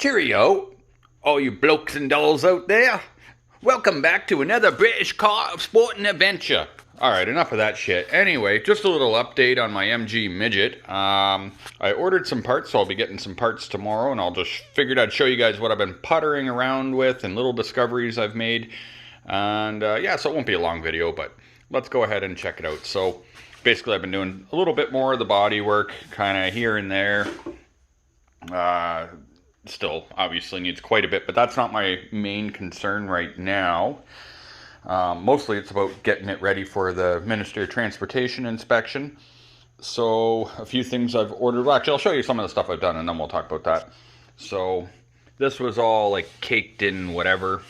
Cheerio, all you blokes and dolls out there. Welcome back to another British car of sport and adventure. Alright, enough of that shit. Anyway, just a little update on my MG Midget. I ordered some parts, so I'll be getting some parts tomorrow, and I'll just figured I'd show you guys what I've been puttering around with and little discoveries I've made. And yeah, so it won't be a long video, but let's go ahead and check it out. So basically I've been doing a little bit more of the body work, kind of here and there. Still obviously needs quite a bit, but that's not my main concern right now. Mostly it's about getting it ready for the Ministry of Transportation inspection. So a few things I've ordered. Well, actually, I'll show you some of the stuff I've done and then we'll talk about that. So this was all like caked in whatever,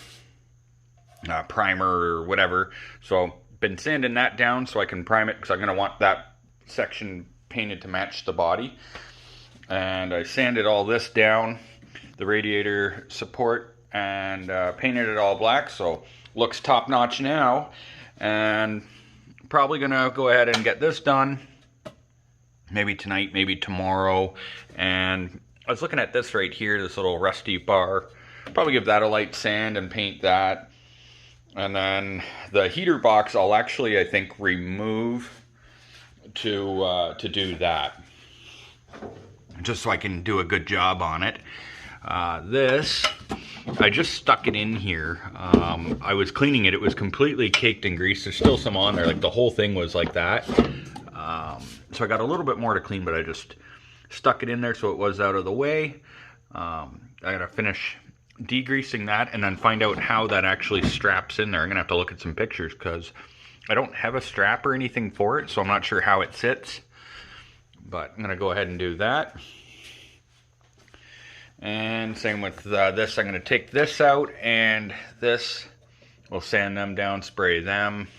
primer or whatever. So been sanding that down so I can prime it because I'm going to want that section painted to match the body. And I sanded all this down, the radiator support, and painted it all black, so looks top notch now. And probably gonna go ahead and get this done maybe tonight, maybe tomorrow. And I was looking at this right here, this little rusty bar, probably give that a light sand and paint that. And then the heater box I'll actually, I think, remove to do that, just so I can do a good job on it. This, I just stuck it in here. I was cleaning it, it was completely caked in grease. There's still some on there, like the whole thing was like that. So I got a little bit more to clean, but I just stuck it in there so it was out of the way. I gotta finish degreasing that and then find out how that actually straps in there. I'm gonna have to look at some pictures because I don't have a strap or anything for it, so I'm not sure how it sits. But I'm gonna go ahead and do that. And same with this. I'm gonna take this out and this. We'll sand them down, spray them.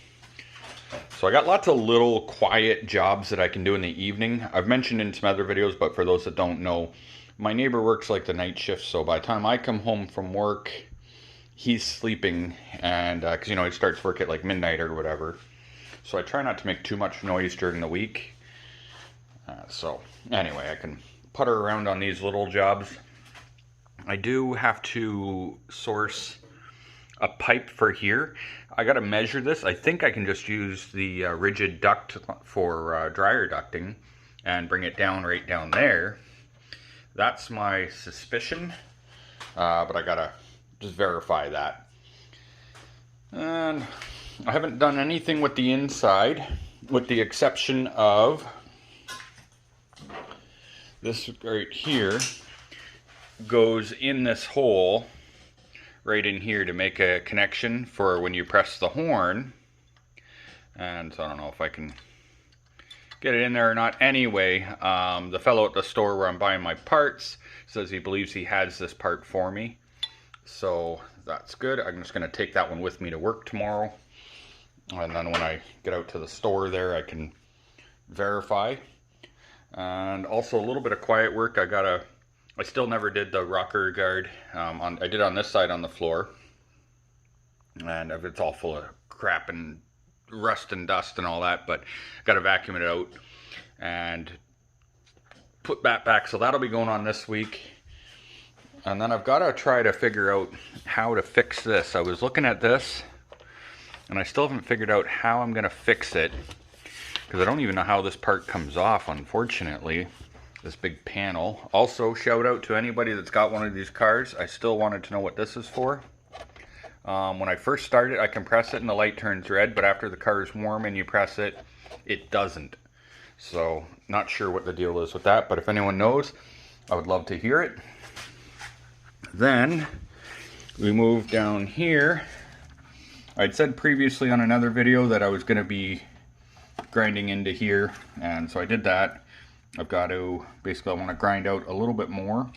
So I got lots of little quiet jobs that I can do in the evening. I've mentioned in some other videos, but for those that don't know, my neighbor works like the night shift, so by the time I come home from work, he's sleeping, and because you know, he starts work at like midnight or whatever. So I try not to make too much noise during the week. So anyway, I can putter around on these little jobs. I do have to source a pipe for here. I got to measure this. I think I can just use the rigid duct for dryer ducting and bring it down right down there. That's my suspicion, but I gotta just verify that. And I haven't done anything with the inside, with the exception of this right here goes in this hole right in here to make a connection for when you press the horn. And so I don't know if I can get it in there or not. Anyway, the fellow at the store where I'm buying my parts says he believes he has this part for me. So that's good. I'm just going to take that one with me to work tomorrow. And then when I get out to the store there, I can verify. And also a little bit of quiet work. I still never did the rocker guard. I did on this side on the floor. And it's all full of crap and rust and dust and all that, but got to vacuum it out and put that back. So that'll be going on this week. And then I've got to try to figure out how to fix this. I was looking at this and I still haven't figured out how I'm going to fix it, because I don't even know how this part comes off, unfortunately, this big panel. Also, shout out to anybody that's got one of these cars. I still wanted to know what this is for. When I first started, I can press it and the light turns red, but after the car is warm and you press it, it doesn't. So, not sure what the deal is with that, but if anyone knows, I would love to hear it. Then, we move down here. I'd said previously on another video that I was going to be grinding into here, and so I did that. I've got to, basically I want to grind out a little bit more.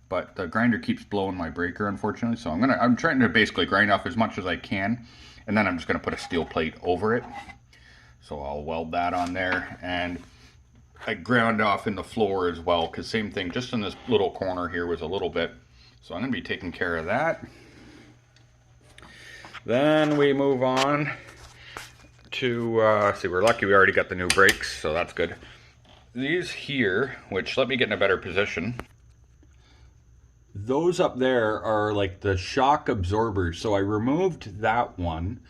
But the grinder keeps blowing my breaker, unfortunately. So I'm trying to basically grind off as much as I can. And then I'm just going to put a steel plate over it. So I'll weld that on there. And I ground off in the floor as well, because same thing, just in this little corner here was a little bit. So I'm going to be taking care of that. Then we move on to, see, we're lucky we already got the new brakes, so that's good. These here, which let me get in a better position. those up there are like the shock absorbers. So I removed that one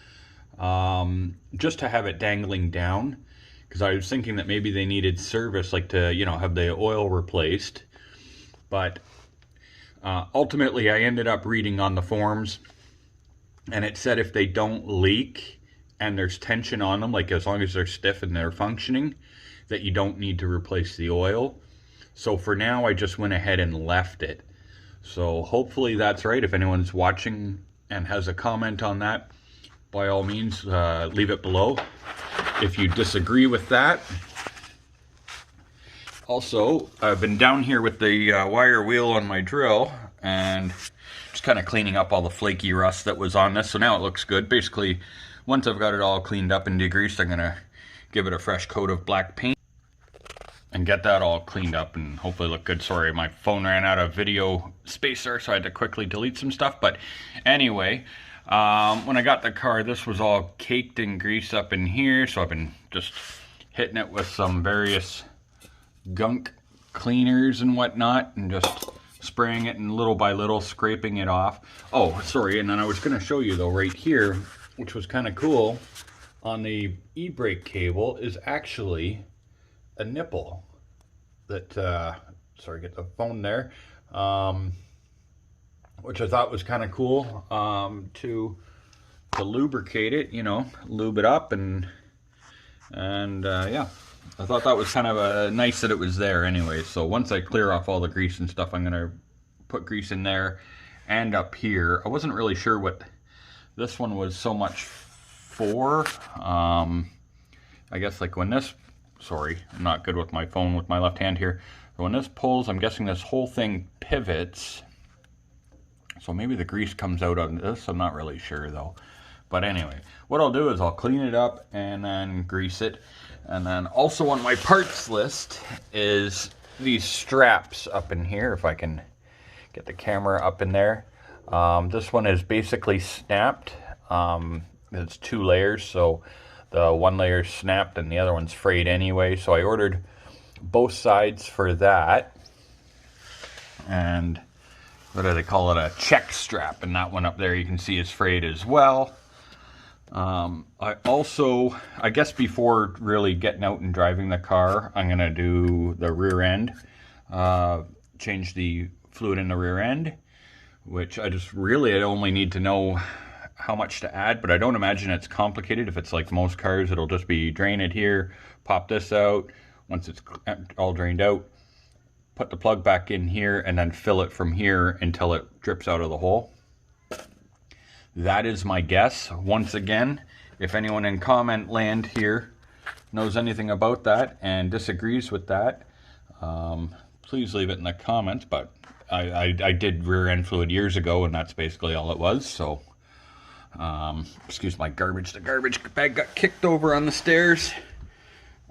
just to have it dangling down, because I was thinking that maybe they needed service, like to, you know, have the oil replaced. But ultimately I ended up reading on the forums, and it said if they don't leak and there's tension on them, like as long as they're stiff and they're functioning, that you don't need to replace the oil. So for now I just went ahead and left it. So hopefully that's right. If anyone's watching and has a comment on that, by all means leave it below if you disagree with that. Also, I've been down here with the wire wheel on my drill and just kind of cleaning up all the flaky rust that was on this. So now it looks good. Basically, once I've got it all cleaned up and degreased, I'm going to give it a fresh coat of black paint and get that all cleaned up and hopefully look good. Sorry, my phone ran out of video space there, so I had to quickly delete some stuff. But anyway, when I got the car, this was all caked in grease up in here, so I've been just hitting it with some various gunk cleaners and whatnot, and just spraying it and little by little scraping it off. Oh, sorry, and then I was going to show you though right here, which was kind of cool, on the e-brake cable is actually a nipple that, sorry, get the phone there, which I thought was kind of cool, to lubricate it, you know, lube it up, and yeah, I thought that was kind of nice that it was there anyway. So once I clear off all the grease and stuff, I'm gonna put grease in there and up here. I wasn't really sure what this one was so much for. I guess like when this, sorry, I'm not good with my phone with my left hand here. When this pulls, I'm guessing this whole thing pivots. So maybe the grease comes out on this. I'm not really sure though. But anyway, what I'll do is I'll clean it up and then grease it. And then also on my parts list is these straps up in here, if I can get the camera up in there. This one is basically snapped. It's 2 layers, so the one layer is snapped and the other one's frayed anyway. So I ordered both sides for that. And what do they call it? A check strap. And that one up there you can see is frayed as well. I also, I guess before really getting out and driving the car, I'm going to do the rear end, change the fluid in the rear end, which I only need to know how much to add, but I don't imagine it's complicated. If it's like most cars, it'll just be drain it here, pop this out. Once it's all drained out, put the plug back in here and then fill it from here until it drips out of the hole. That is my guess. Once again, if anyone in comment land here knows anything about that and disagrees with that, please leave it in the comments. But I did rear end fluid years ago, and that's basically all it was. So, excuse my garbage. The garbage bag got kicked over on the stairs.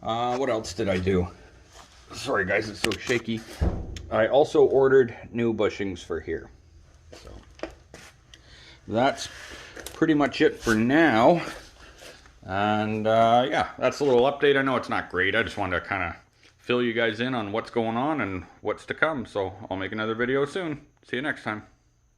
What else did I do? Sorry guys, it's so shaky. I also ordered new bushings for here. So that's pretty much it for now. And yeah, that's a little update. I know it's not great. I just wanted to kind of fill you guys in on what's going on and what's to come. So I'll make another video soon. See you next time.